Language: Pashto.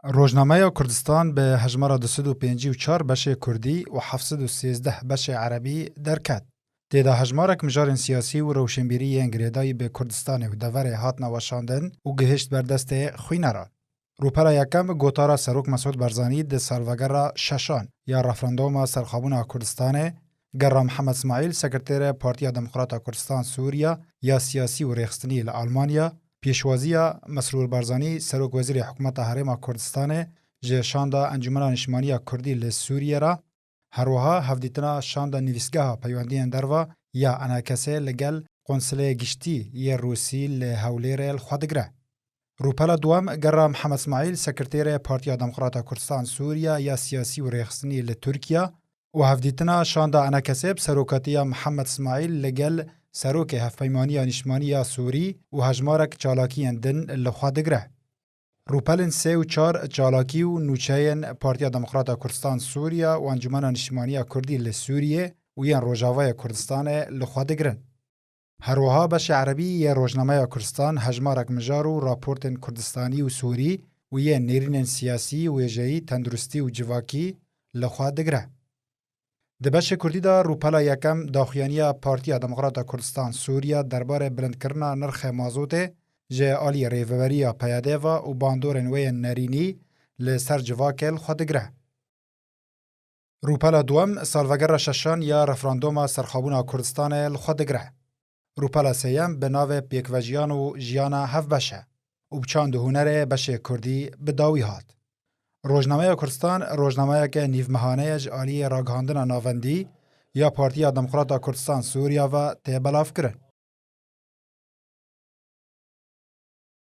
روزنامه کردستان به هجمار 254 بش کردی و 713 بش عربی درکت. تیدا هجمارک مجارن سیاسی و روشنبیری انگریدایی به کردستان و دور هات نوشاندن و گهشت بردست خوینران. روپرا یکم گوتارا سروک مسعود برزانی ده سالوگر ششان یا رفراندوم سرخابون کردستان گرام محمد اسماعیل سکرتیر پارتی دموکرات کردستان سوریا یا سیاسی و ریخستنی لآلمانیا پیشوازی مسرور برزانی سروک وزیر حکومت حرم کردستان جشاندا انجمن نشمانی کردی لسوریه را هروها هفدیتنا شاندا نویسگاه پیوندی دروا یا اناکسه لگل قنصله گشتی یا روسی لحولیر الخوادگره. روپلا دوام گرام محمد اسماعیل سکرتیر پارتی دموکرات کردستان سوریا یا سیاسی و ریخستنی لترکیه و هفدیتنا شاندا اناکسه بسروکاتی محمد اسماعیل لگل سروک هفپیمانی نشمانی سوری و هجمارک چالاکی اندن لخوادگره. روپلن 3 و 4 چالاکی و نوچهین پارتی دموکرات کردستان سوریا و انجمن نشمانی کردی لسوریه و یان روجاوای کردستان لخوادگرن. هروها بش عربی یه روزنامه کردستان هجمارک مجارو راپورتن کردستانی و سوری و یه نیرین سیاسی و یجایی تندرستی و جواکی لخوادگره. دبش کردی دا روپلا یکم داخیانی پارتی دموکرات کردستان سوریا درباره بلند کرنا نرخ مازوته جه آلی ریوبری پیاده و باندورن وی نرینی لسر جواکل خودگره. روپلا دوم سالوگر ششان یا رفراندوم سرخابون کردستان الخودگره. روپلا سیم به ناو پیکوژیان و جیانا هف بشه و بچاند هنر بشه کردی بداوی هات. روزنامه کردستان روزنامه که نیو مهانه آلی راگهاندن ناوندی یا پارتی دموکرات کردستان سوریا و تبلاف کرن.